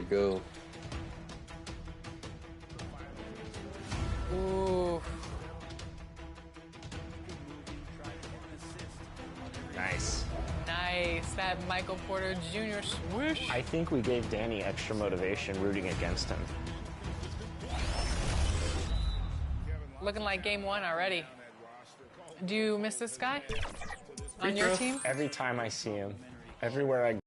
go. Ooh. Nice. Nice. That Michael Porter Jr. swoosh. I think we gave Danny extra motivation rooting against him. Looking like game one already. Do you miss this guy on your team? Every time I see him, everywhere I go.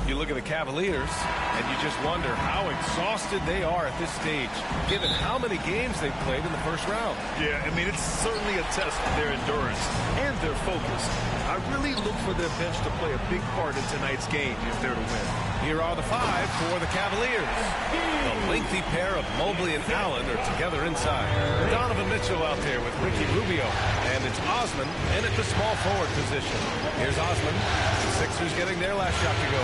You look at the Cavaliers, and you just wonder how exhausted they are at this stage, given how many games they've played in the first round. Yeah, I mean, it's certainly a test of their endurance and their focus. I really look for their bench to play a big part in tonight's game if they're to win. Here are the five for the Cavaliers. The lengthy pair of Mobley and Allen are together inside. Donovan Mitchell out there with Ricky Rubio. And it's Osman in at the small forward position. Here's Osman. The Sixers getting their last shot to go.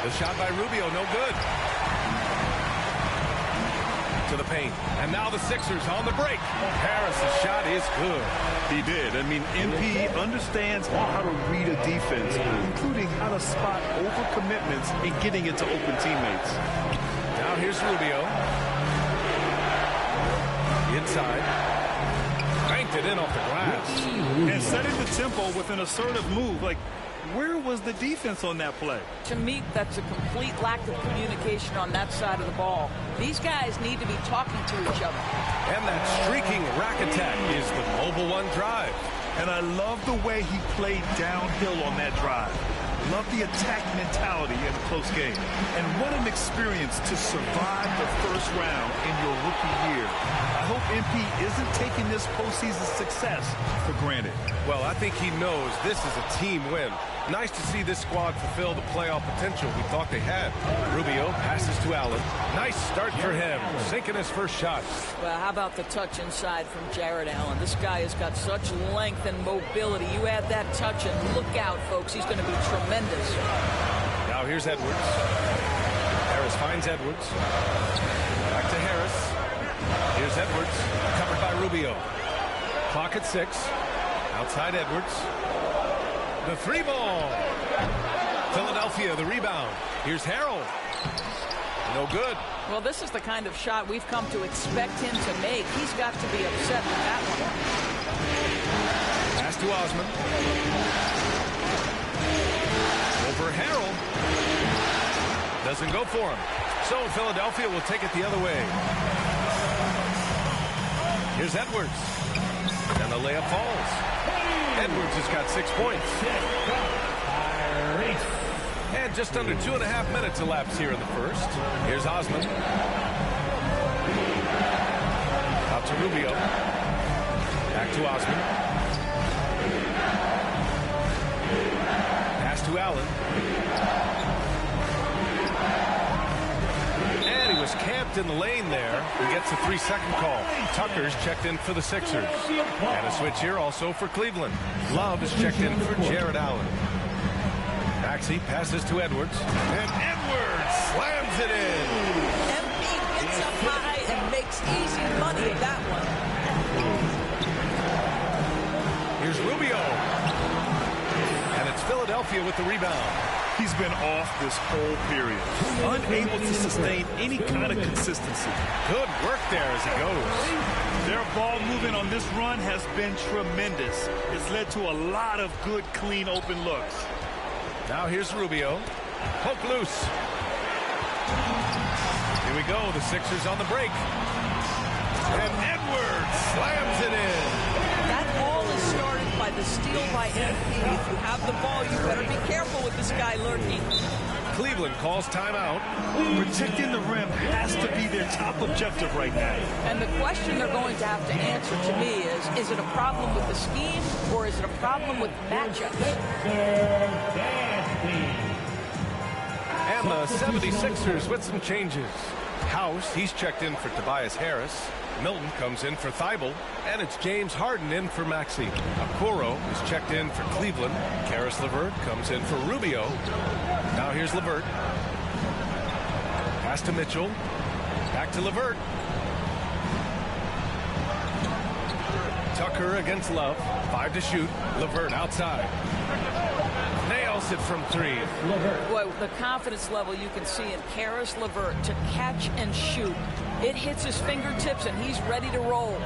The shot by Rubio, no good. To the paint. And now the Sixers on the break. Harris's shot is good. He did. I mean, MP understands how to read a defense, including how to spot overcommitments and getting into open teammates. Now here's Rubio. Inside. Banked it in off the glass. And setting the tempo with an assertive move. Like, where was the defense on that play? To me, that's a complete lack of communication on that side of the ball. These guys need to be talking to each other. And that streaking rack attack is the Mobile One drive. And I love the way he played downhill on that drive. Love the attack mentality in a close game. And what an experience to survive the first round in your rookie year. I hope MP isn't taking this postseason success for granted. Well, I think he knows this is a team win. Nice to see this squad fulfill the playoff potential we thought they had. Rubio passes to Allen. Nice start for him, sinking his first shot. Well, how about the touch inside from Jared Allen? This guy has got such length and mobility. You add that touch and look out, folks. He's going to be tremendous. Now here's Edwards. Harris finds Edwards. Back to Harris. Here's Edwards, covered by Rubio. Clock at 6. Outside Edwards. The three ball. Philadelphia, the rebound. Here's Harrell. No good. Well, this is the kind of shot we've come to expect him to make. He's got to be upset with that one. Pass to Osman. Over Harrell. Doesn't go for him. So Philadelphia will take it the other way. Here's Edwards. And the layup falls. Edwards has got 6 points. And just under 2.5 minutes elapsed here in the first. Here's Osman. Out to Rubio. Back to Osman. Pass to Allen. And he was camped in the lane there. He gets a 3-second call. Tucker's checked in for the Sixers. And a switch here also for Cleveland. Love is checked in for Jared Allen. Maxey passes to Edwards. And Edwards slams it in. MP gets up high and makes easy money of that one. Here's Rubio. And it's Philadelphia with the rebound. He's been off this whole period, unable to sustain any kind of consistency. Good work there as he goes. Their ball movement on this run has been tremendous. It's led to a lot of good, clean, open looks. Now here's Rubio. Poke loose. Here we go. The Sixers on the break. And Edwards slams it in. That ball is started by the steal by MP. If you have the ball, you better be careful with this guy lurking. Cleveland calls timeout. Protecting the rim has to be their top objective right now. And the question they're going to have to answer to me is it a problem with the scheme or is it a problem with matchups? And the 76ers with some changes. House, he's checked in for Tobias Harris. Milton comes in for Thibault, and it's James Harden in for Maxey. Okoro is checked in for Cleveland. Karis LeVert comes in for Rubio. Now here's LeVert. Pass to Mitchell. Back to LeVert. Tucker against Love. 5 to shoot. LeVert outside. Nails it from 3. Boy, the confidence level you can see in Karis LeVert to catch and shoot. It hits his fingertips, and he's ready to roll.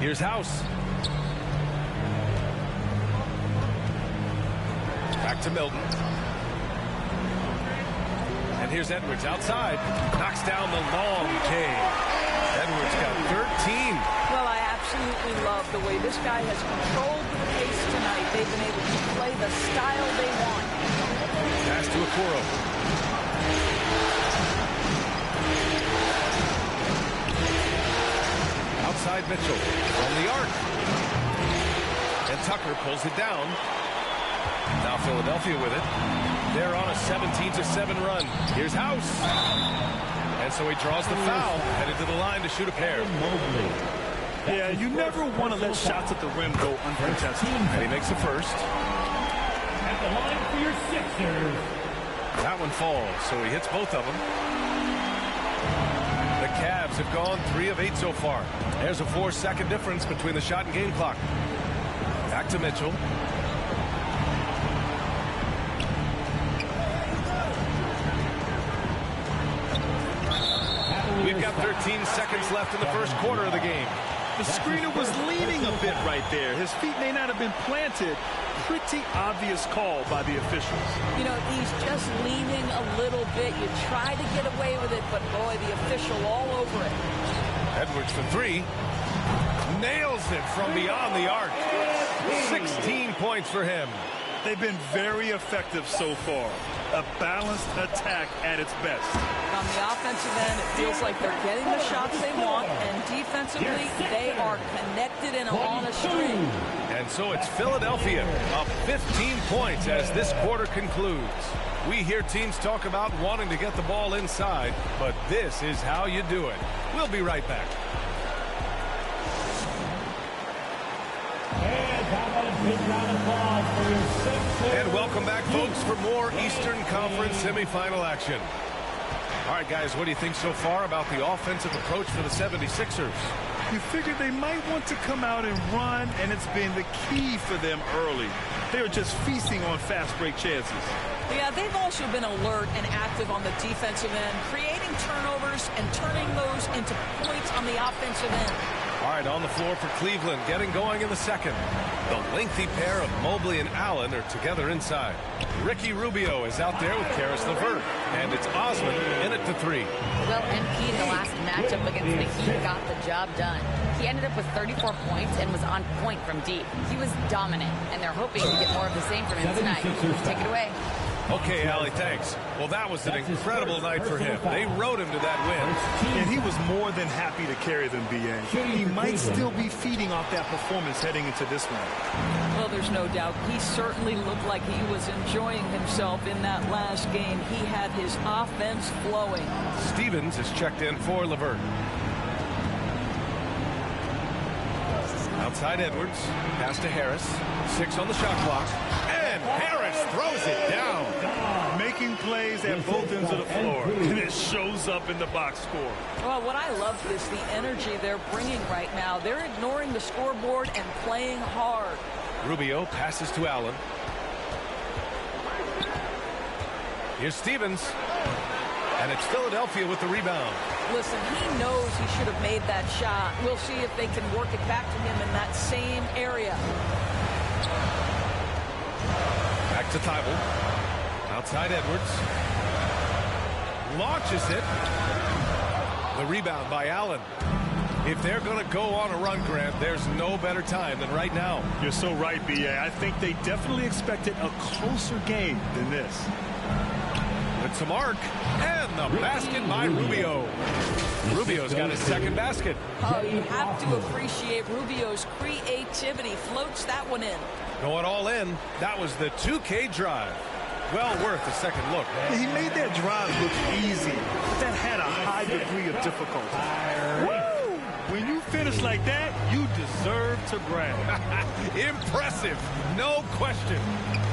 Here's House. Back to Milton. And here's Edwards outside. Knocks down the long K. Edwards got 13. Well, I absolutely love the way this guy has controlled the pace tonight. They've been able to play the style they want. Pass to Okoro. Outside Mitchell on the arc. And Tucker pulls it down. Now Philadelphia with it. They're on a 17-7 run. Here's House. And so he draws the foul, headed to the line to shoot a pair. Yeah, you never want to let shots at the rim go uncontested. And he makes the first. At the line for your Sixers. That one falls, so he hits both of them. The Cavs have gone 3 of 8 so far. There's a 4-second difference between the shot and game clock. Back to Mitchell. We've got 13 seconds left in the first quarter of the game. The screener was leaning a bit right there. His feet may not have been planted. Pretty obvious call by the officials. You know, he's just leaning a little bit. You try to get away with it, but boy, the official all over it. Edwards for 3. Nails it from beyond the arc. 16 points for him. They've been very effective so far. A balanced attack at its best. On the offensive end, it feels like they're getting the shots they want, and defensively, they are connected and on a string. And so it's Philadelphia up 15 points as this quarter concludes. We hear teams talk about wanting to get the ball inside, but this is how you do it. We'll be right back. And welcome back, folks, for more Eastern Conference semifinal action. All right, guys, what do you think so far about the offensive approach for the 76ers? You figure they might want to come out and run, and it's been the key for them early. They're just feasting on fast break chances. Yeah, they've also been alert and active on the defensive end, creating turnovers and turning those into points on the offensive end. All right, on the floor for Cleveland, getting going in the second. The lengthy pair of Mobley and Allen are together inside. Ricky Rubio is out there with Karis LeVert, and it's Osman in it to 3. Well, MP in the last matchup against the Heat got the job done. He ended up with 34 points and was on point from deep. He was dominant, and they're hoping to get more of the same from him tonight. Take it away. Okay, Allie, thanks. Well, that was an incredible night for him. They rode him to that win. And he was more than happy to carry them, B.A. He might still be feeding off that performance heading into this one. Well, there's no doubt. He certainly looked like he was enjoying himself in that last game. He had his offense flowing. Stevens is checked in for LeVert. Outside Edwards. Pass to Harris. 6 on the shot clock. And Harris throws it down. Making plays at both ends of the floor. And it shows up in the box score. Well, what I love is the energy they're bringing right now. They're ignoring the scoreboard and playing hard. Rubio passes to Allen. Here's Stevens. And it's Philadelphia with the rebound. Listen, he knows he should have made that shot. We'll see if they can work it back to him in that same area. Back to Thibault. Outside Edwards. Launches it. The rebound by Allen. If they're going to go on a run, Grant, there's no better time than right now. You're so right, B.A. I think they definitely expected a closer game than this. It's a mark. And the basket by Rubio. Rubio's got his second basket. Oh, you have to appreciate Rubio's creativity. Floats that one in. Going all in. That was the 2K drive. Well worth a second look. He made that drive look easy, but that had a high degree of difficulty. Woo! When you finish like that, you deserve to brag. Impressive, no question.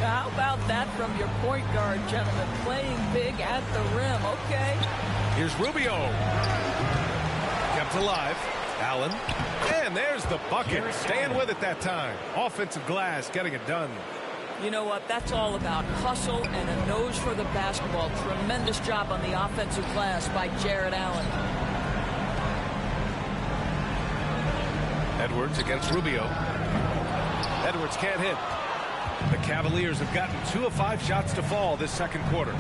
How about that from your point guard, gentlemen? Playing big at the rim. Okay. Here's Rubio. Kept alive. Allen. And there's the bucket. Staying with it that time. Offensive glass getting it done. You know what? That's all about hustle and a nose for the basketball. Tremendous job on the offensive glass by Jared Allen. Edwards against Rubio. Edwards can't hit. The Cavaliers have gotten 2 of 5 shots to fall this second quarter.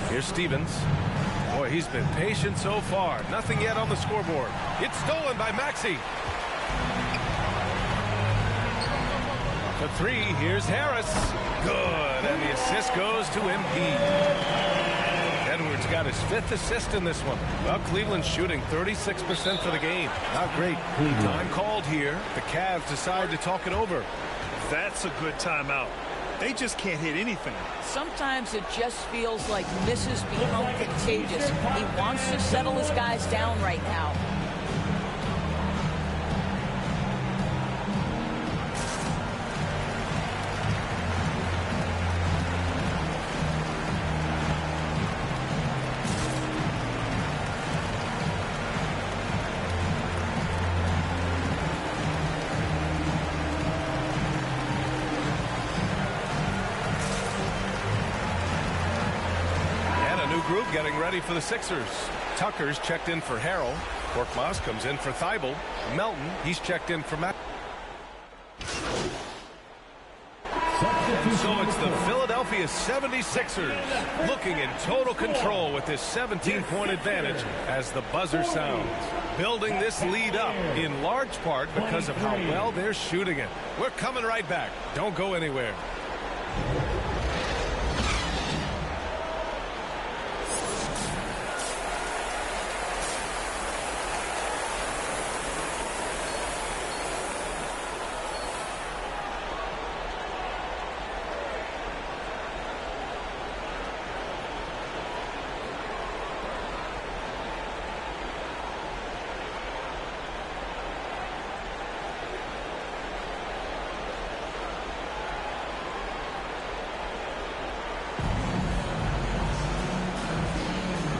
Here's Stevens. Boy, he's been patient so far. Nothing yet on the scoreboard. It's stolen by Maxey. For 3, here's Harris. Good, and the assist goes to MP. Edwards got his 5th assist in this one. Well, Cleveland's shooting 36% for the game. Not great. Time called here. The Cavs decide to talk it over. That's a good timeout. They just can't hit anything. Sometimes it just feels like misses become contagious. He wants to settle his guys down right now. Group getting ready for the Sixers. Tucker's checked in for Harrell. Korkmaz comes in for Thibault. Melton, he's checked in for Matt. And so it's the Philadelphia 76ers looking in total control with this 17-point advantage as the buzzer sounds. Building this lead up in large part because of how well they're shooting it. We're coming right back. Don't go anywhere.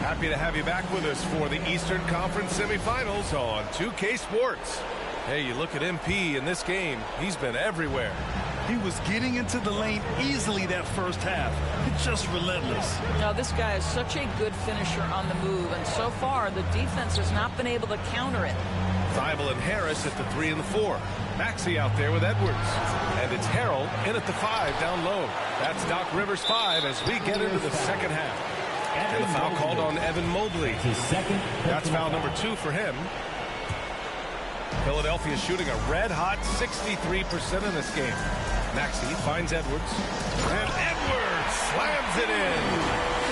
Happy to have you back with us for the Eastern Conference semifinals on 2K Sports. Hey, you look at MP in this game, he's been everywhere. He was getting into the lane easily that first half. It's just relentless. Now, this guy is such a good finisher on the move, and so far the defense has not been able to counter it. Thibault and Harris at the 3 and the 4. Maxey out there with Edwards. And it's Harrell in at the 5 down low. That's Doc Rivers' 5 as we get into the second half. And the foul called on Evan Mobley. That's foul number 2 for him. Philadelphia shooting a red-hot 63% in this game. Maxey finds Edwards. And Edwards slams it in.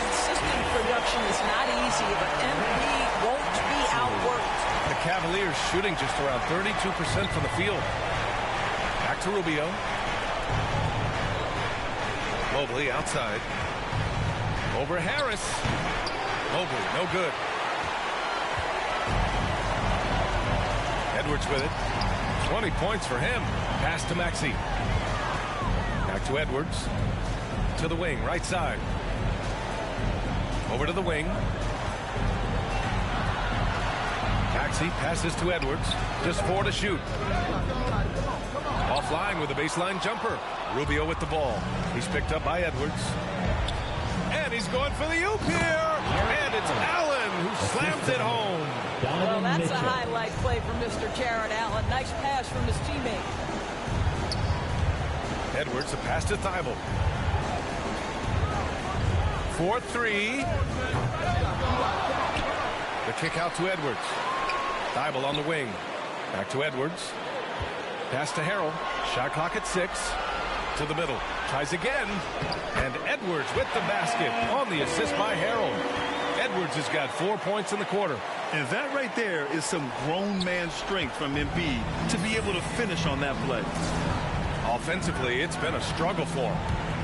Consistent production is not easy, but MP won't be outworked. The Cavaliers shooting just around 32% from the field. Back to Rubio. Mobley outside. Over Harris. Mobley, no good. Edwards with it. 20 points for him. Pass to Maxey. Back to Edwards. To the wing, right side. Over to the wing. Maxey passes to Edwards. Just 4 to shoot. Offline with a baseline jumper. Rubio with the ball. He's picked up by Edwards. And he's going for the oop here. And it's Allen who slams it home. Well, that's a highlight play from Mr. Jared Allen. Nice pass from his teammate. Edwards, a pass to Thibault. 4-3. The kick out to Edwards. Thibault on the wing. Back to Edwards. Pass to Harrell. Shot clock at 6. To the middle. Tries again. And Edwards with the basket on the assist by Harrell. Edwards has got 4 points in the quarter. And that right there is some grown man strength from Embiid to be able to finish on that play. Offensively, it's been a struggle for him.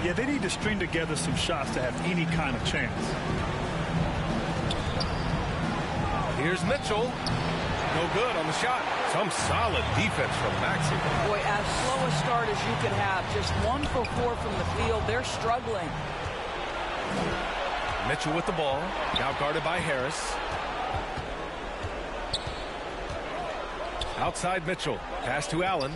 Yeah, they need to string together some shots to have any kind of chance. Here's Mitchell. No good on the shot. Some solid defense from Maxey. Boy, as slow a start as you could have. Just 1 for 4 from the field. They're struggling. Mitchell with the ball. Now guarded by Harris. Outside Mitchell. Pass to Allen.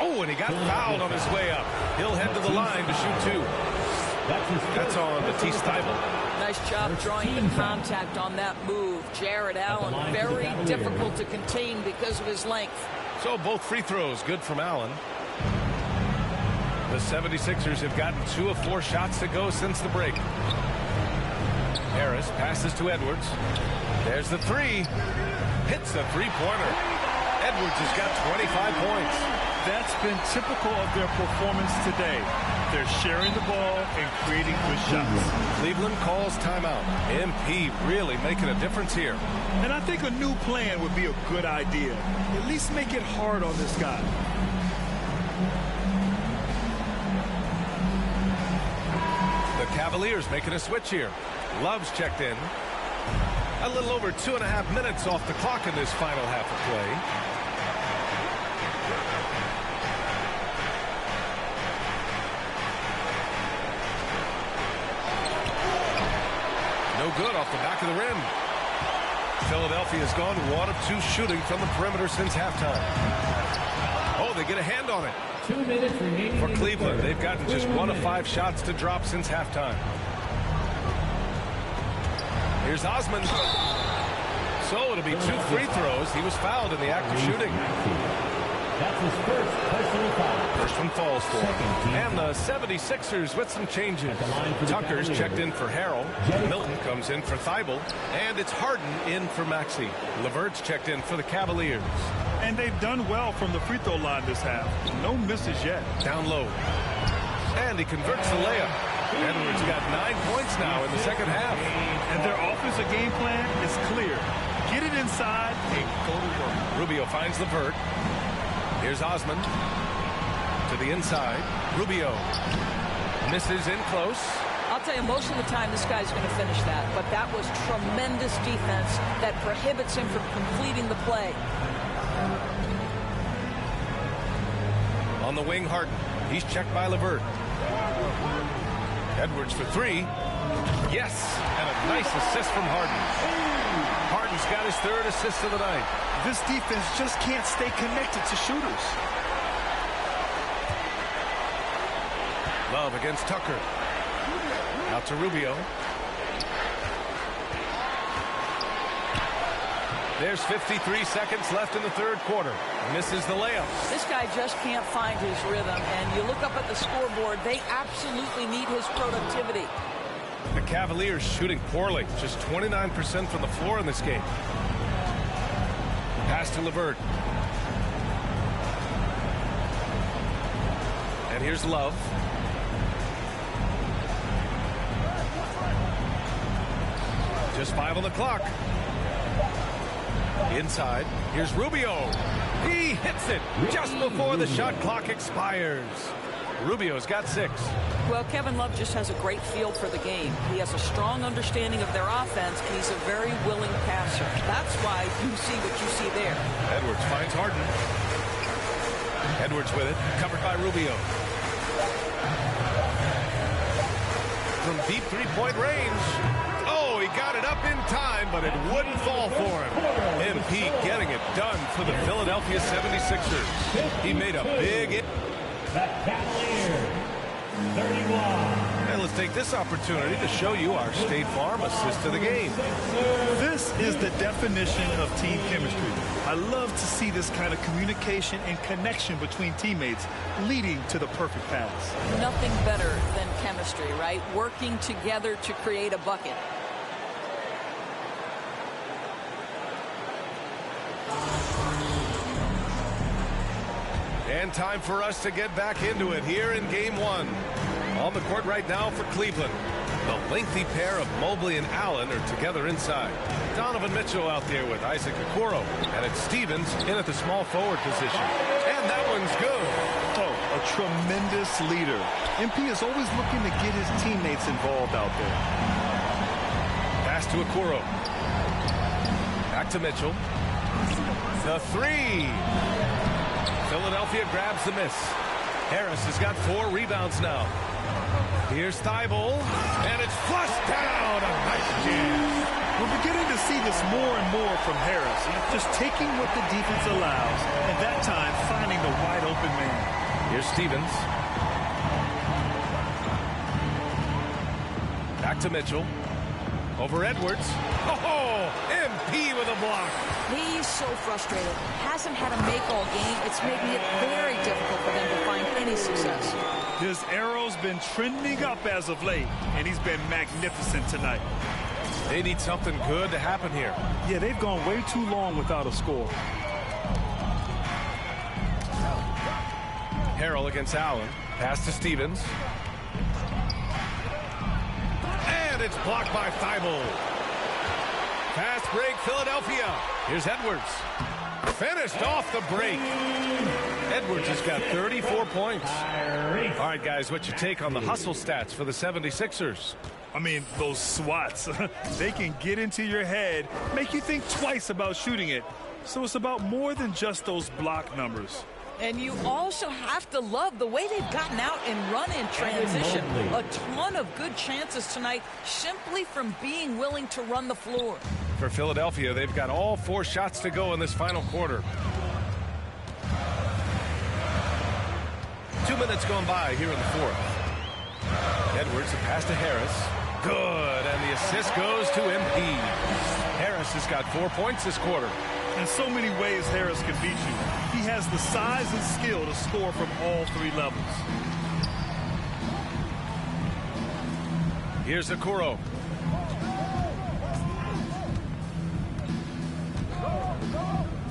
Oh, and he got fouled on his way up. He'll head to the line to shoot 2. That's on Matisse Thybulle. Nice job drawing the contact on that move. Jared Allen, very difficult to contain because of his length. So both free throws good from Allen. The 76ers have gotten 2 of 4 shots to go since the break. Harris passes to Edwards. There's the 3. Hits a three-pointer. Edwards has got 25 points. That's been typical of their performance today. They're sharing the ball and creating good shots. Cleveland calls timeout. MP really making a difference here. And I think a new plan would be a good idea. At least make it hard on this guy. The Cavaliers making a switch here. Love's checked in. A little over 2.5 minutes off the clock in this final half of play. No good off the back of the rim. Philadelphia's gone 1 of 2 shooting from the perimeter since halftime. Oh, they get a hand on it. 2 minutes remaining. For Cleveland, they've gotten just 1 of 5 shots to drop since halftime. Here's Osman. So it'll be 2 free throws. He was fouled in the act of shooting. That's his first personal foul. First one falls for him. And the 76ers with some changes. Tucker's checked in for Harrell. Milton comes in for Thybulle. And it's Harden in for Maxey. LeVert's checked in for the Cavaliers. And they've done well from the free throw line this half. No misses yet. Down low. And he converts the layup. Edwards got 9 points now in the second half. And their offensive game plan is clear. Get it inside and go to work. Rubio finds LeVert. Here's Osman. To the inside. Rubio misses in close. I'll tell you, most of the time this guy's going to finish that. But that was tremendous defense that prohibits him from completing the play. On the wing, Harden. He's checked by LeVert. Edwards for 3. Yes, and a nice assist from Harden. Harden's got his 3rd assist of the night. This defense just can't stay connected to shooters. Love against Tucker. Out to Rubio. There's 53 seconds left in the 3rd quarter. Misses the layup. This guy just can't find his rhythm. And you look up at the scoreboard, they absolutely need his productivity. The Cavaliers shooting poorly. Just 29% from the floor in this game. Pass to LeVert. And here's Love. Just 5 on the clock. Inside, here's Rubio. He hits it just before the shot clock expires. Rubio's got 6. Well, Kevin Love just has a great feel for the game. He has a strong understanding of their offense, and he's a very willing passer. That's why you see what you see there. Edwards finds Harden. Edwards with it, covered by Rubio. From deep 3-point range. Oh, he got it up in time, but it wouldn't fall for him. MP getting it done for the Philadelphia 76ers. He made a big... The Cavaliers, 31. And let's take this opportunity to show you our State Farm assist to the game. This is the definition of team chemistry. I love to see this kind of communication and connection between teammates leading to the perfect pass. Nothing better than chemistry, right? Working together to create a bucket. And time for us to get back into it here in Game 1. On the court right now for Cleveland. The lengthy pair of Mobley and Allen are together inside. Donovan Mitchell out there with Isaac Okoro. And it's Stevens in at the small forward position. And that one's good. Oh, a tremendous leader. MP is always looking to get his teammates involved out there. Pass to Okoro. Back to Mitchell. The 3. Philadelphia grabs the miss. Harris has got 4 rebounds now. Here's Thibault, and it's flushed down. A nice jam. We're beginning to see this more and more from Harris. Just taking what the defense allows, and that time finding the wide open man. Here's Stevens. Back to Mitchell. Over Edwards. Oh, MP with a block. He's so frustrated. Hasn't had a make all game. It's making it very difficult for them to find any success. His arrow's been trending up as of late, and he's been magnificent tonight. They need something good to happen here. Yeah, they've gone way too long without a score. Harrell against Allen. Pass to Stevens. And it's blocked by Thibault. Fast break, Philadelphia. Here's Edwards. Finished off the break. Edwards has got 34 points. All right, guys, what's your take on the hustle stats for the 76ers? I mean, those swats, they can get into your head, make you think twice about shooting it. So it's about more than just those block numbers. And you also have to love the way they've gotten out and run in transition. A ton of good chances tonight simply from being willing to run the floor. For Philadelphia, they've got all 4 shots to go in this final quarter. 2 minutes gone by here in the fourth. Edwards, a pass to Harris. Good, and the assist goes to MP. Harris has got 4 points this quarter. In so many ways, Harris can beat you. He has the size and skill to score from all 3 levels. Here's Okoro.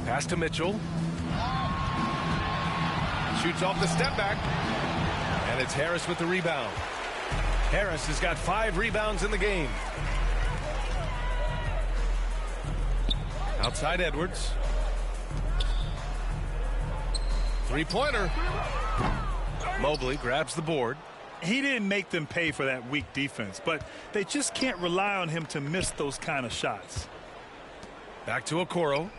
Pass to Mitchell. Shoots off the step back. And it's Harris with the rebound. Harris has got 5 rebounds in the game. Outside Edwards. Three-pointer. Mobley grabs the board. He didn't make them pay for that weak defense, but they just can't rely on him to miss those kind of shots. Back to Okoro.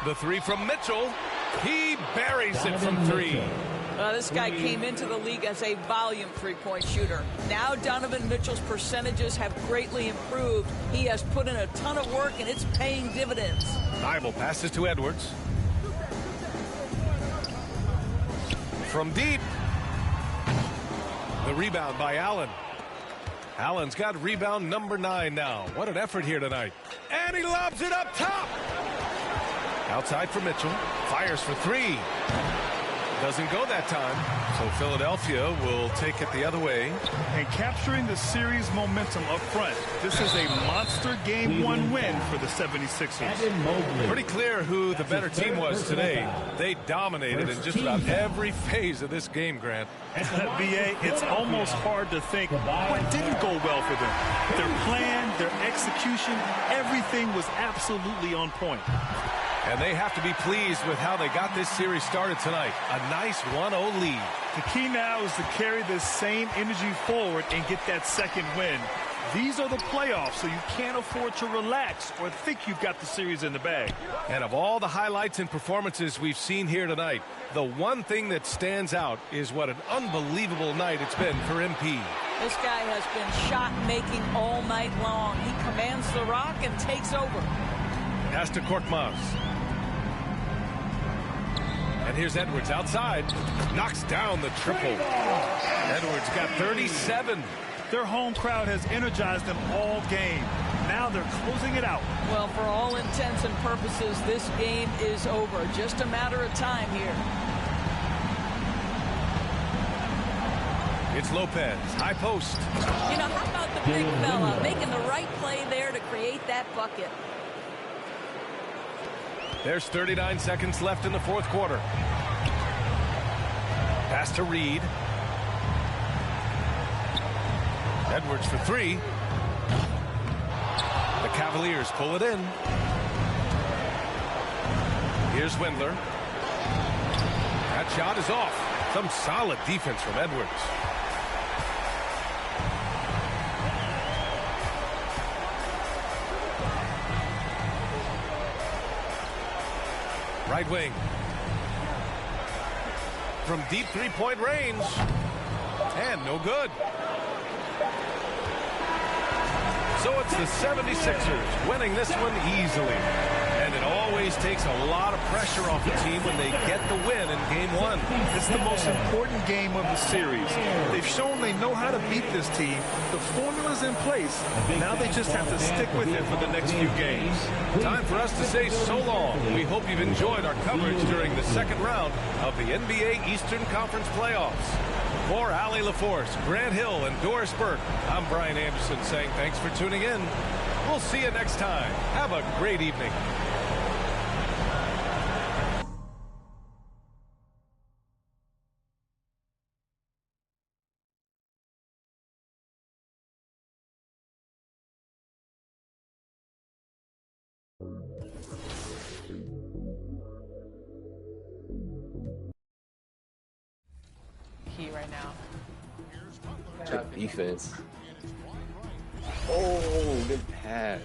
The 3 from Mitchell. He buries it from 3. This guy came into the league as a volume three-point shooter. Now Donovan Mitchell's percentages have greatly improved. He has put in a ton of work, and it's paying dividends. Thibault passes to Edwards. From deep. The rebound by Allen. Allen's got rebound number 9 now. What an effort here tonight. And he lobs it up top. Outside for Mitchell. Fires for 3. Doesn't go that time. So Philadelphia will take it the other way. And capturing the series momentum up front. This is a monster Game 1 win for the 76ers. Pretty clear who the better team was today. They dominated in just about every phase of this game, Grant. BA, it's almost hard to think what didn't go well for them. Their plan, their execution, everything was absolutely on point. And they have to be pleased with how they got this series started tonight. A nice 1-0 lead. The key now is to carry this same energy forward and get that second win. These are the playoffs, so you can't afford to relax or think you've got the series in the bag. And of all the highlights and performances we've seen here tonight, the one thing that stands out is what an unbelievable night it's been for MP. This guy has been shot-making all night long. He commands the rock and takes over. Pass to Korkmaz. And here's Edwards outside. Knocks down the triple. Edwards got 37. Their home crowd has energized them all game. Now they're closing it out. Well, for all intents and purposes, this game is over. Just a matter of time here. It's Lopez. High post. You know, how about the big fella making the right play there to create that bucket? There's 39 seconds left in the fourth quarter. Pass to Reed. Edwards for 3. The Cavaliers pull it in. Here's Wendler. That shot is off. Some solid defense from Edwards. Right wing. from deep three-point range. And no good. So it's the 76ers winning this one easily. And it always takes a lot of pressure off the team when they get the win in Game 1. It's the most important game of the series. They've shown they know how to beat this team. The formula's in place. Now they just have to stick with it for the next few games. Time for us to say so long. We hope you've enjoyed our coverage during the second round of the NBA Eastern Conference playoffs. For Allie LaForce, Grant Hill, and Doris Burke, I'm Brian Anderson saying thanks for tuning in. We'll see you next time. Have a great evening. Key right now. Good defense. Oh, good pass.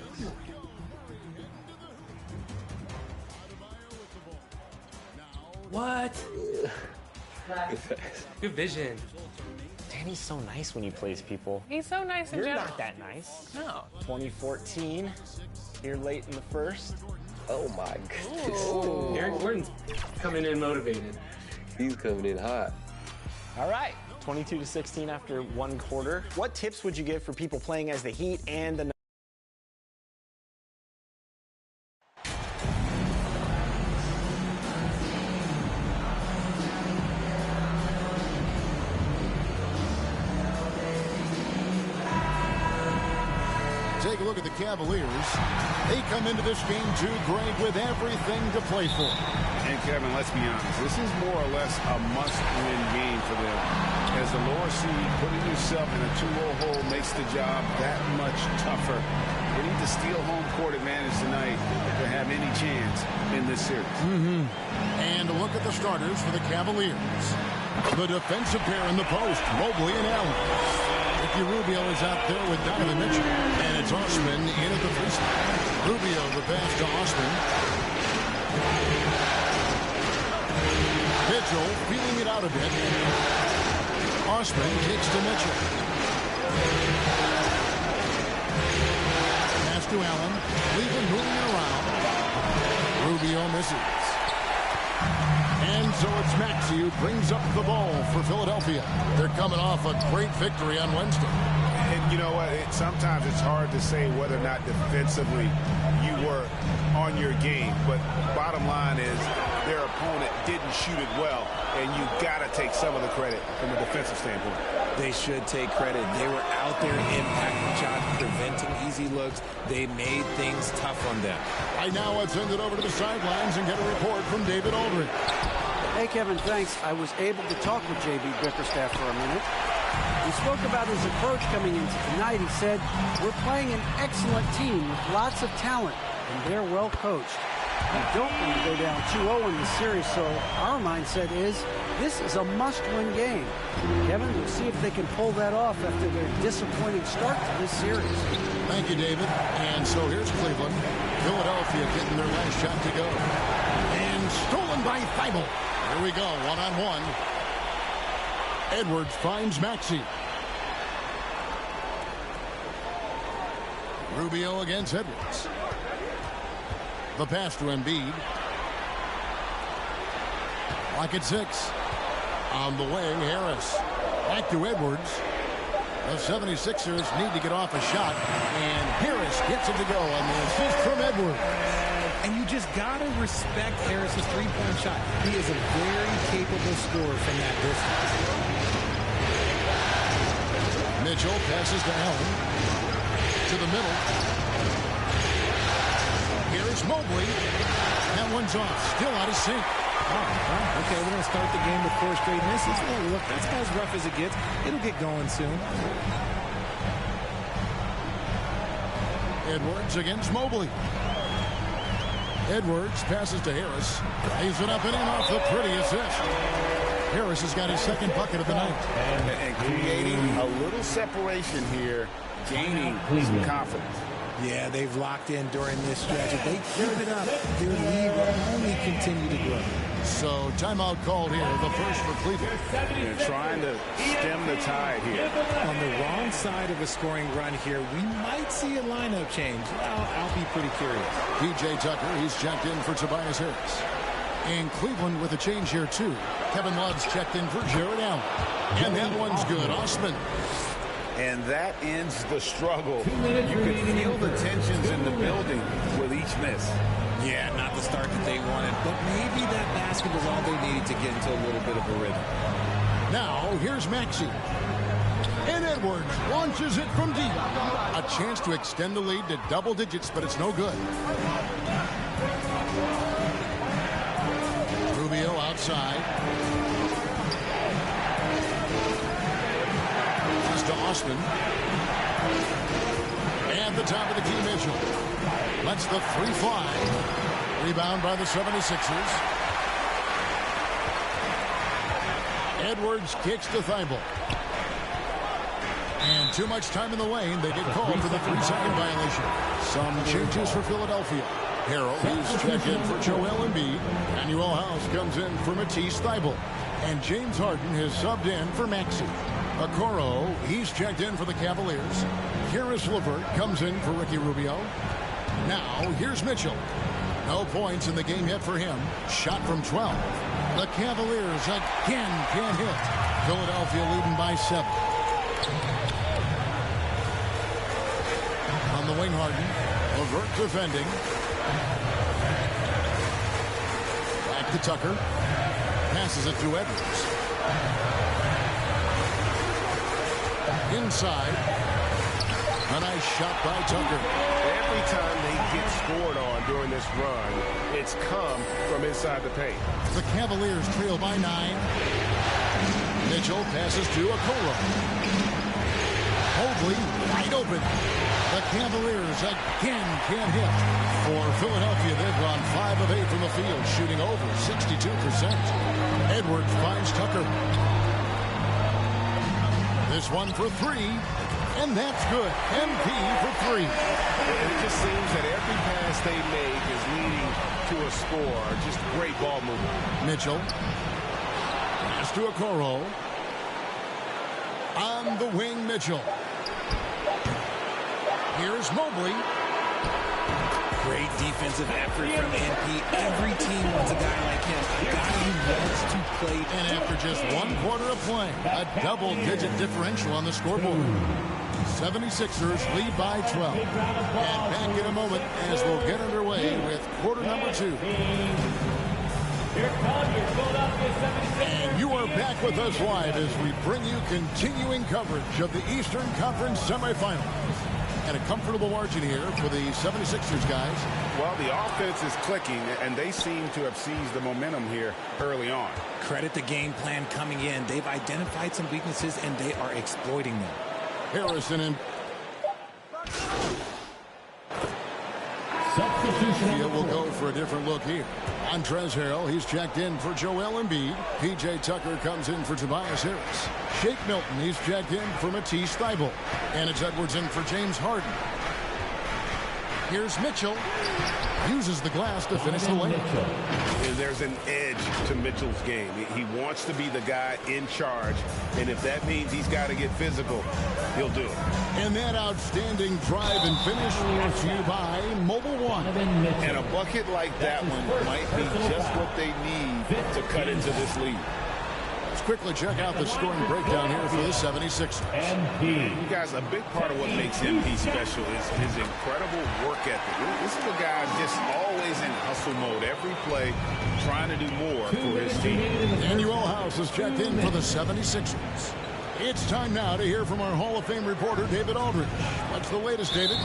What? Good vision. Danny's so nice when he plays people. He's so nice in You're general. not that nice. No. 2014, here late in the first. Oh my goodness. Eric Gordon's coming in motivated. He's coming in hot. All right, 22-16 after one quarter. What tips would you give for people playing as the Heat and the Take a look at the Cavaliers. They come into this game too, Greg, with everything to play for. And Kevin, let's be honest, this is more or less a must-win game for them. As the lower seed, putting yourself in a 2-0 hole makes the job that much tougher. They need to steal home court advantage tonight to have any chance in this series. And a look at the starters for the Cavaliers. The defensive pair in the post, Mobley and Allen. Ricky Rubio is out there with Donovan Mitchell. And it's Osman in at the free throw. Rubio the pass to Osman. Mitchell feeling it out a bit. Osman kicks to Mitchell. Pass to Allen. Cleveland moving it around. Rubio misses. And so it's Maxey who brings up the ball for Philadelphia. They're coming off a great victory on Wednesday. And you know what? Sometimes it's hard to say whether or not defensively you were on your game. But bottom line is their opponent didn't shoot it well. And you got to take some of the credit from a defensive standpoint. They should take credit. They were out there impacting shots, preventing easy looks. They made things tough on them. Right now, let's send it over to the sidelines and get a report from David Aldridge. Hey, Kevin, thanks. I was able to talk with J.B. Bickerstaff for a minute. He spoke about his approach coming into tonight. He said, we're playing an excellent team with lots of talent, and they're well coached. We don't want to go down 2-0 in the series, so our mindset is this is a must-win game. Kevin, we'll see if they can pull that off after their disappointing start to this series. Thank you, David. And so here's Cleveland. Philadelphia getting their last shot to go. And stolen by Thibault. Here we go, one-on-one. Edwards finds Maxey. Rubio against Edwards. The pass to Embiid. Clock at 6. On the wing, Harris. Back to Edwards. The 76ers need to get off a shot, and Harris gets it to go on the assist from Edwards. And you just got to respect Harris's three-point shot. He is a very capable scorer from that distance. Mitchell passes to Allen. To the middle. Here's Mobley. That one's off. Still out of sync. Okay, we're going to start the game with 4 straight misses. Oh, look, that's about as rough as it gets. It'll get going soon. Edwards against Mobley. Edwards passes to Harris. Lays it up and in off the pretty assist. Harris has got his second bucket of the night. And creating a little separation here, gaining some confidence. Yeah, they've locked in during this stretch. If they keep it up, their lead will only continue to grow. So timeout called here, the first for Cleveland. They're trying to stem the tide here. On the wrong side of a scoring run here, we might see a lineup change. I'll be pretty curious. P.J. Tucker, he's checked in for Tobias Harris. In Cleveland with a change here, too. Kevin Love's checked in for Jared Allen. And that one's good. Osman. And that ends the struggle. You could feel the tensions in the building with each miss. Yeah, not the start that they wanted, but maybe that basket was all they needed to get into a little bit of a rhythm. Now, here's Maxey. And Edwards launches it from deep. A chance to extend the lead to double digits, but it's no good. Rubio outside. Pass to Osman. At the top of the key, Mitchell. Lets the three fly. Rebound by the 76ers. Edwards kicks to Thibault. And too much time in the lane. They get called for the 3-second violation. Some changes for Philadelphia. Harrell, he's checked in for Joel Embiid. Emmanuel House comes in for Matisse Thybulle. And James Harden has subbed in for Maxey. Okoro, he's checked in for the Cavaliers. Karis LeVert comes in for Ricky Rubio. Now, here's Mitchell. No points in the game yet for him. Shot from 12. The Cavaliers again can't hit. Philadelphia leading by 7. On the wing, Harden. LeVert defending. Back to Tucker. Passes it to Edwards. Inside. A nice shot by Tucker. Every time they get scored on during this run, it's come from inside the paint. The Cavaliers trail by 9. Mitchell passes to Okoro. Mobley wide open. The Cavaliers again can't hit. For Philadelphia, they've gone 5 of 8 from the field, shooting over 62%. Edwards finds Tucker. This one for 3. And that's good. MP for 3. And it just seems that every pass they make is leading to a score. Just great ball movement. Mitchell. Pass to Okoro. On the wing, Mitchell. Here's Mobley. Great defensive effort from MP. Every team wants a guy like him. A guy who wants to play. And after just 1 quarter of play, a double-digit differential on the scoreboard. 76ers lead by 12. And back in a moment as we'll get underway with quarter number 2. And you are back with us live as we bring you continuing coverage of the Eastern Conference semifinals. And a comfortable margin here for the 76ers guys. Well, the offense is clicking, and they seem to have seized the momentum here early on. Credit the game plan coming in. They've identified some weaknesses, and they are exploiting them. Harrison and Substitution. will go for a different look here. Montrezl Harrell, he's checked in for Joel Embiid. P.J. Tucker comes in for Tobias Harris. Shake Milton, he's checked in for Matisse Thybulle. And it's Edwards in for James Harden. Here's Mitchell. Uses the glass to finish the lane. There's an edge to Mitchell's game. He wants to be the guy in charge, and if that means he's got to get physical, he'll do it. And that outstanding drive and finish brought to you by Mobile One. And a bucket like that one might be just what they need to cut into this lead. Let's quickly check out the scoring breakdown here for the 76ers. You guys, a big part of what makes MP special is his incredible work ethic. This is a guy just always in hustle mode, every play, trying to do more for his team. Emmanuel House is checked in for the 76ers. It's time now to hear from our Hall of Fame reporter, David Aldridge. What's the latest, David?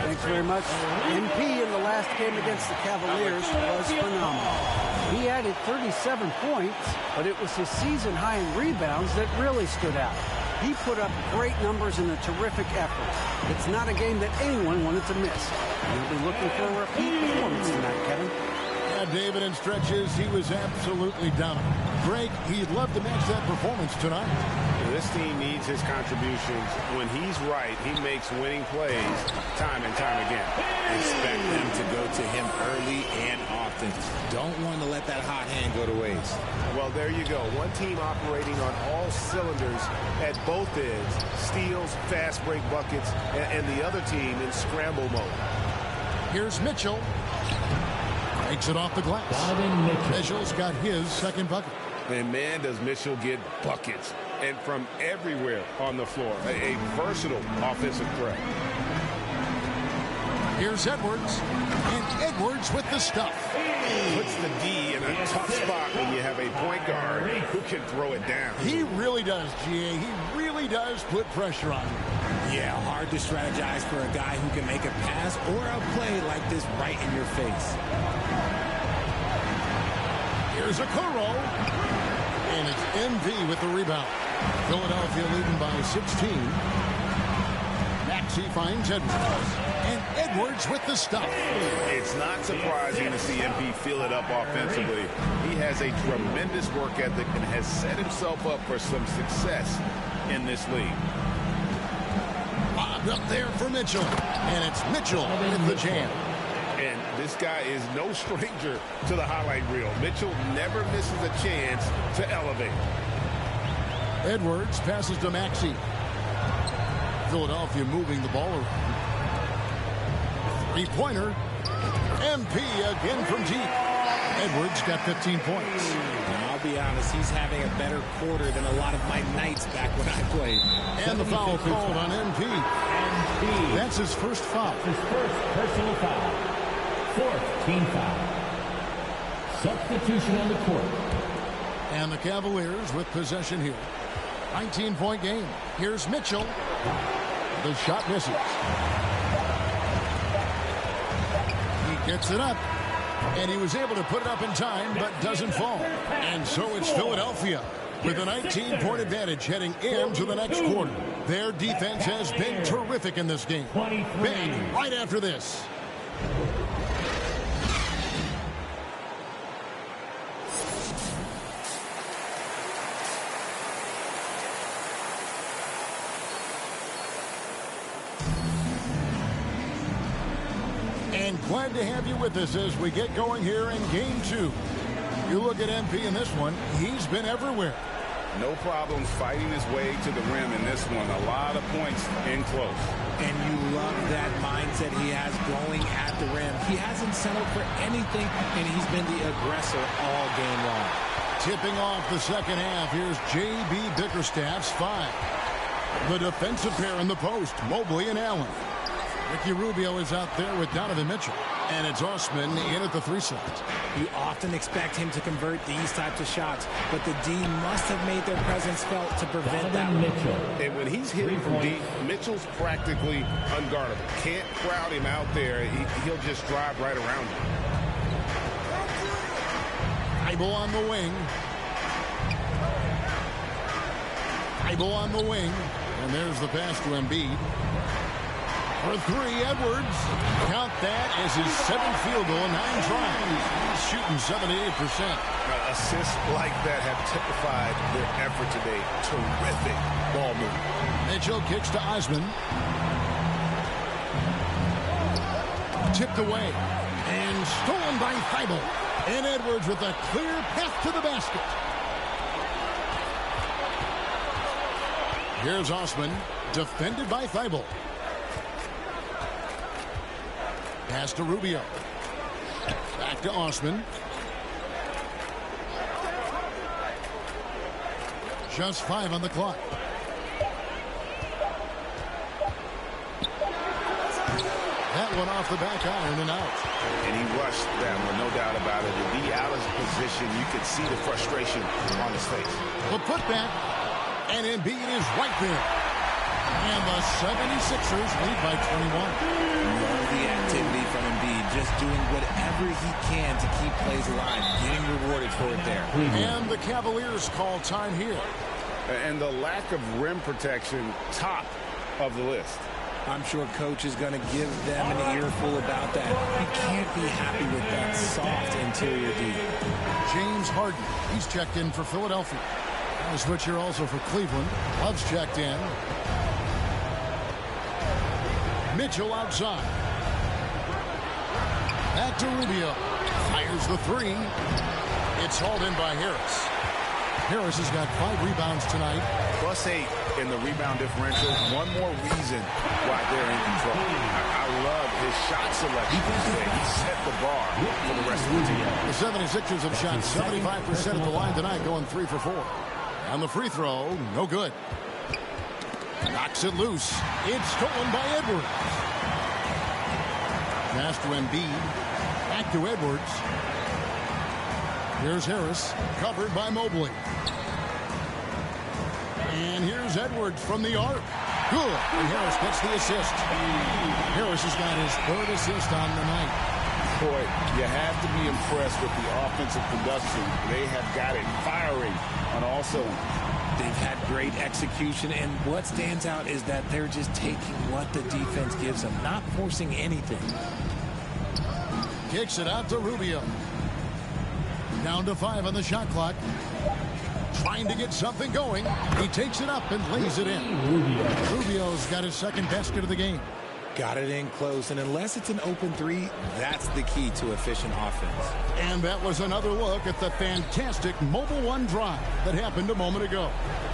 Thanks very much. MP in the last game against the Cavaliers was phenomenal. He added 37 points, but it was his season high in rebounds that really stood out. He put up great numbers and a terrific effort. It's not a game that anyone wanted to miss. You'll be looking for a repeat performance tonight, Kevin. Yeah, David, in stretches, he was absolutely dominant. Greg, he'd love to match that performance tonight. this team needs his contributions. When he's right, he makes winning plays time and time again. Expect them to go to him early and often. Don't want to let that hot hand go to waste. Well, there you go. One team operating on all cylinders at both ends. Steals, fast break buckets, and the other team in scramble mode. Here's Mitchell. Takes it off the glass. Mitchell's got his second bucket. And man, does Mitchell get buckets. And from everywhere on the floor. A versatile offensive threat. Here's Edwards. And Edwards with the stuff. Puts the D in a tough spot when you have a point guard who can throw it down. He really does, GA. He really does put pressure on you. Yeah, hard to strategize for a guy who can make a pass or a play like this right in your face. Here's a Okoro. And it's MV with the rebound. Philadelphia leading by 16. Maxey finds Edwards. And Edwards with the stuff. It's not surprising to see MP fill it up offensively. He has a tremendous work ethic and has set himself up for some success in this league. Bobbed up there for Mitchell. And it's Mitchell with the jam. And this guy is no stranger to the highlight reel. Mitchell never misses a chance to elevate. Edwards passes to Maxey. Philadelphia moving the ball around. Three-pointer. MP again from deep. Edwards got 15 points. Now, I'll be honest, he's having a better quarter than a lot of my nights back when I played. And the foul called on MP. That's his first foul. His first personal foul. Fourth team foul. Substitution on the court. And the Cavaliers with possession here. 19-point game. Here's Mitchell. The shot misses. He gets it up. And he was able to put it up in time, but doesn't fall. And so it's Philadelphia with a 19-point advantage heading into the next quarter. Their defense has been terrific in this game. Back right after this. And glad to have you with us as we get going here in game 2. You look at MP in this one, he's been everywhere. No problems fighting his way to the rim in this one. A lot of points in close. And you love that mindset he has going at the rim. He hasn't settled for anything, and he's been the aggressor all game long. Tipping off the second half, here's J.B. Bickerstaff's 5. The defensive pair in the post, Mobley and Allen. Ricky Rubio is out there with Donovan Mitchell. And it's Osman in at the 3 slot. You often expect him to convert these types of shots, but the D must have made their presence felt to prevent that. Mitchell. And when he's hitting from deep, Mitchell's practically unguardable. Can't crowd him out there. He'll just drive right around you. Ibo on the wing. Ibo on the wing. And there's the pass to Embiid. For 3, Edwards. Count that as his 7th field goal in 9 tries. He's shooting 78%. Assists like that have typified their effort today. Terrific ball movement. Mitchell kicks to Osman. Tipped away. And stolen by Thibault. And Edwards with a clear path to the basket. Here's Osman. Defended by Thibault. Pass to Rubio. Back to Osman. Just 5 on the clock. That one off the back iron and out. And he rushed that one, no doubt about it. To be out of position, you could see the frustration on his face. The putback. And Embiid is right there. And the 76ers lead by 21. Love the activity from Embiid, just doing whatever he can to keep plays alive, getting rewarded for it there. And the Cavaliers call time here. And the lack of rim protection, top of the list. I'm sure coach is going to give them an earful about that. You can't be happy with that soft interior D. James Harden, he's checked in for Philadelphia. A switch here also for Cleveland. Love's checked in. Mitchell outside. Back to Rubio. Fires the three. It's hauled in by Harris. Harris has got 5 rebounds tonight. +8 in the rebound differential. One more reason why they're in control. I love his shot selection today. He set the bar for the rest of the team. The 76ers have shot 75% at the line tonight, going 3 for 4. And the free throw, no good. Knocks it loose. It's stolen by Edwards. Pass to Embiid. Back to Edwards. Here's Harris, covered by Mobley. And here's Edwards from the arc. Good. And Harris gets the assist. Harris has got his 3rd assist on the night. Boy, you have to be impressed with the offensive production. They have got it firing on all cylinders. They've had great execution, and what stands out is that they're just taking what the defense gives them, not forcing anything. Kicks it out to Rubio. Down to 5 on the shot clock. Trying to get something going. He takes it up and lays it in. Rubio's got his 2nd basket of the game. Got it in close, and unless it's an open 3, that's the key to efficient offense. And that was another look at the fantastic Mobile One drive that happened a moment ago.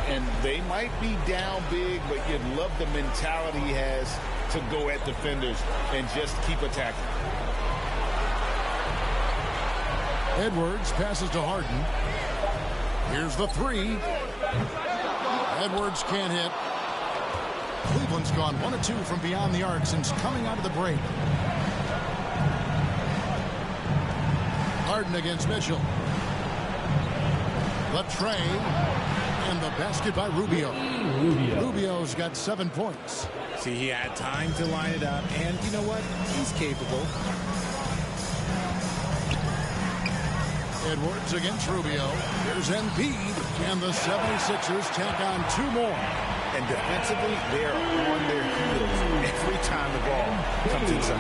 And they might be down big, but you'd love the mentality he has to go at defenders and just keep attacking. Edwards passes to Harden. Here's the 3. Edwards can't hit. Cleveland's gone 1 of 2 from beyond the arc since coming out of the break. Harden against Mitchell. Latrey. And the basket by Rubio. Rubio's got 7 points. See, he had time to line it up, and you know what? He's capable. Edwards against Rubio. Here's Embiid, and the 76ers tack on 2 more. And defensively, they're on their heels every time the ball comes inside.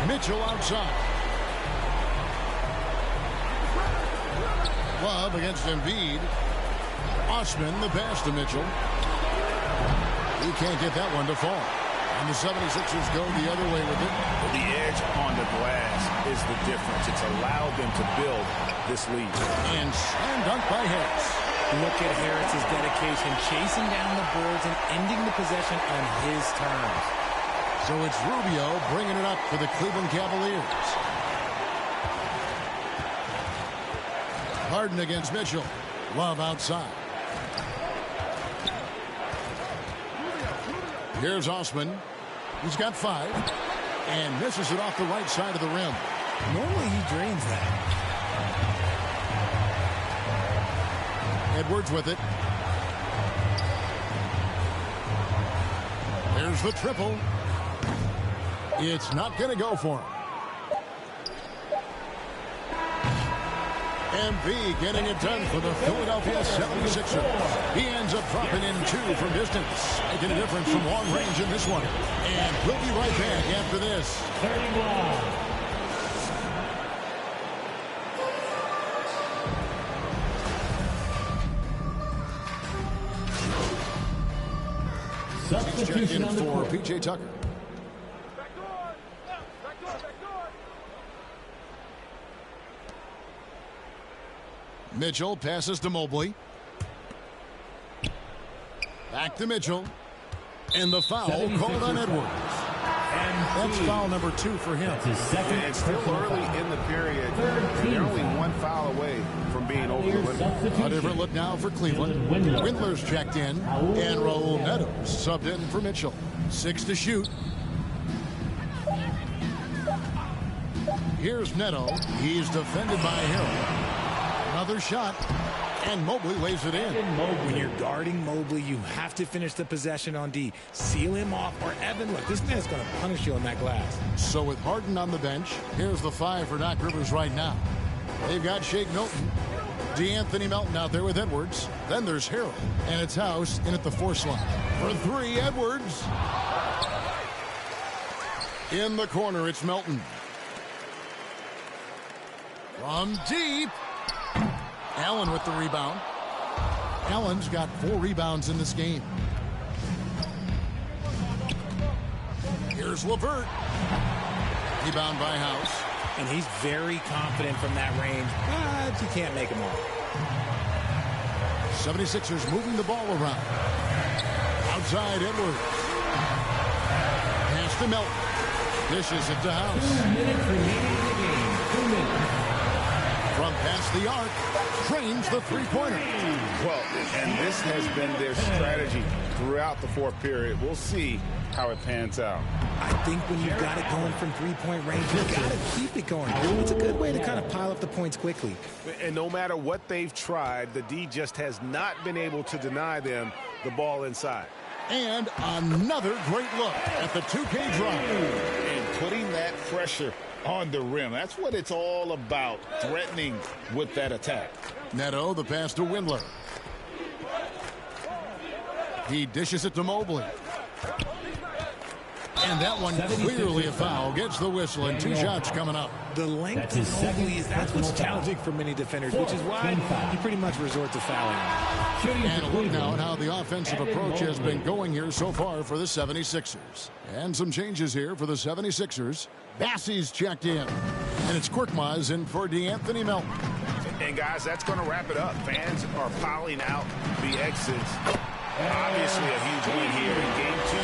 Mitchell outside. Love against Embiid. Osman, the pass to Mitchell. He can't get that one to fall. And the 76ers go the other way with it. The edge on the glass is the difference. It's allowed them to build this lead. And slam dunk by Harris. Look at Harris's dedication, chasing down the boards and ending the possession on his terms. So it's Rubio bringing it up for the Cleveland Cavaliers. Harden against Mitchell. Love outside. Here's Osman. He's got 5 and misses it off the right side of the rim. Normally he drains that. Edwards with it. There's the triple. It's not going to go for him. MB getting it done for the Philadelphia 76ers. He ends up dropping in 2 from distance, making a difference from long range in this one. And we'll be right back after this. Substitution in for P.J. Tucker. Mitchell passes to Mobley. Back to Mitchell. And the foul called on Edwards. That's foul number 2 for him. And it's still early in the period. They're only 1 foul away from being over the limit. A different look now for Cleveland. Windler's checked in. And Raul Neto subbed in for Mitchell. 6 to shoot. Here's Neto. He's defended by Hill. Another shot, and Mobley lays it in. When you're guarding Mobley, you have to finish the possession on D. Seal him off, or Evan, look, this man's going to punish you on that glass. So with Harden on the bench, here's the 5 for Doc Rivers right now. They've got Shake Milton, DeAnthony Melton out there with Edwards. Then there's Harrell, and it's House in at the 4 slot. For 3, Edwards. In the corner, it's Melton. From deep. Allen with the rebound. Allen's got 4 rebounds in this game. Here's LeVert. Rebound by House. And he's very confident from that range, but you can't make him all. 76ers moving the ball around. Outside Edwards. Pass to Melton. Dishes it to House. 2 minutes remaining in the game. 2 minutes. From past the arc, trains the three-pointer. Well, and this has been their strategy throughout the fourth period. We'll see how it pans out. I think when you've got it going from three-point range, you've got to keep it going. It's a good way to kind of pile up the points quickly. And no matter what they've tried, the D just has not been able to deny them the ball inside. And another great look at the 2K drive. And putting that pressure on the rim. That's what it's all about, threatening with that attack. Neto, the pass to Windler. He dishes it to Mobley. And that one clearly a foul. Gets the whistle and 2 shots coming up. The length of Mobley, that's what's challenging for many defenders, which is why you pretty much resort to fouling. And a look now at how the offensive approach has been going here so far for the 76ers. And some changes here for the 76ers. Bassey's checked in. And it's Korkmaz in for DeAnthony Melton. And guys, that's going to wrap it up. Fans are piling out the exits. Obviously a huge win here in game 2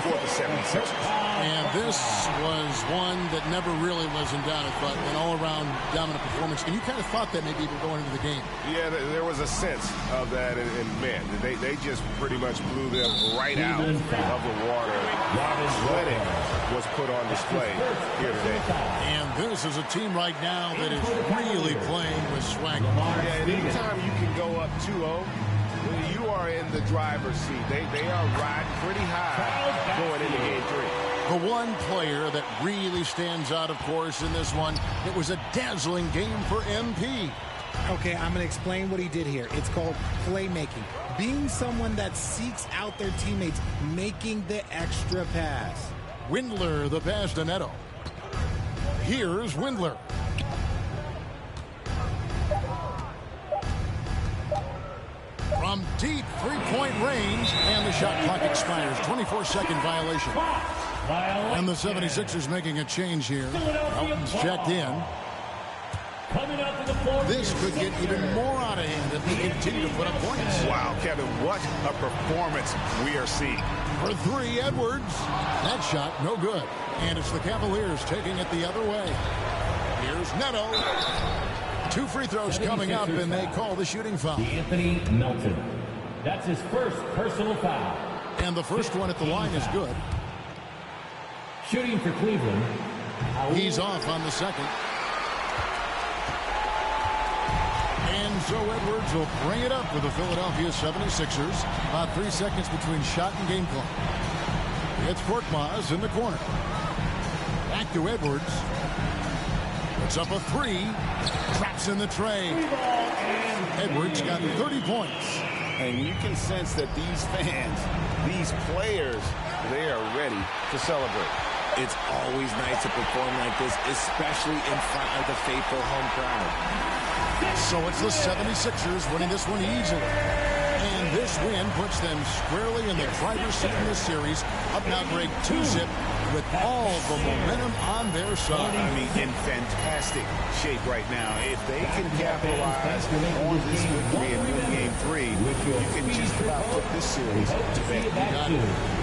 for the 76ers. And this was one that never really was in doubt, but an all-around dominant performance. And you kind of thought that maybe even going into the game. Yeah, there was a sense of that, and man, they just pretty much blew them right out of the water. Athletic was put on display here today. And this is a team right now that is really playing with swag. Yeah, and anytime you can go up 2-0, you are in the driver's seat. They are riding pretty high going into game 3. The one player that really stands out, of course, in this one, it was a dazzling game for MP. Okay, I'm going to explain what he did here. It's called playmaking. Being someone that seeks out their teammates, making the extra pass. Windler, the pass to Neto. Here's Windler. From deep three-point range, and the shot clock expires. 24-second violation. And the 76ers making a change here. Melton's checked in. This could get even more out of hand if they continue to put up points. Wow, Kevin, what a performance we are seeing. For 3, Edwards. That shot, no good. And it's the Cavaliers taking it the other way. Here's Neto. 2 free throws coming up, and they call the shooting foul. Anthony Melton. That's his first personal foul. And the first one at the line is good. Shooting for Cleveland. He's off on the second. And so Edwards will bring it up for the Philadelphia 76ers. About 3 seconds between shot and game clock. It's Korkmaz in the corner. Back to Edwards. Puts up a 3. Traps in the tray. Edwards got 30 points. And you can sense that these fans, these players, they are ready to celebrate. It's always nice to perform like this, especially in front of the faithful home crowd. So it's the 76ers winning this one easily. And this win puts them squarely in the driver's seat in this series. Up now, Greg, 2-zip with all the momentum on their side. I mean, in fantastic shape right now. If they can capitalize on this victory and win game 3, you can just about put this series to bed.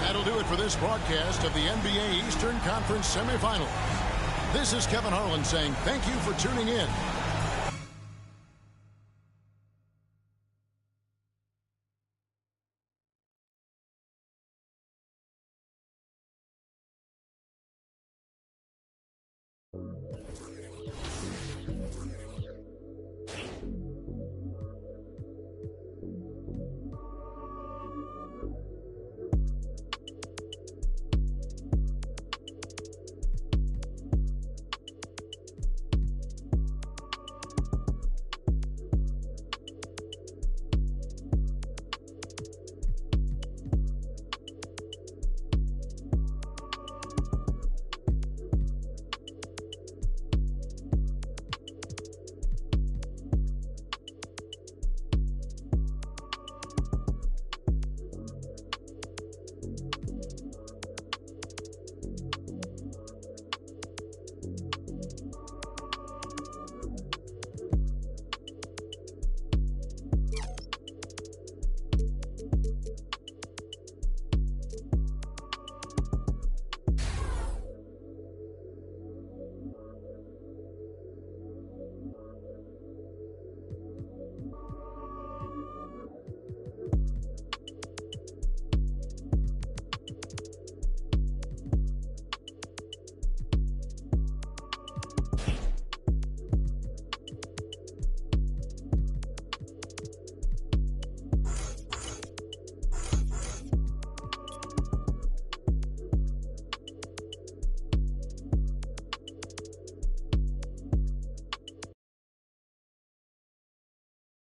That'll do it for this broadcast of the NBA Eastern Conference semifinals. This is Kevin Harlan saying thank you for tuning in.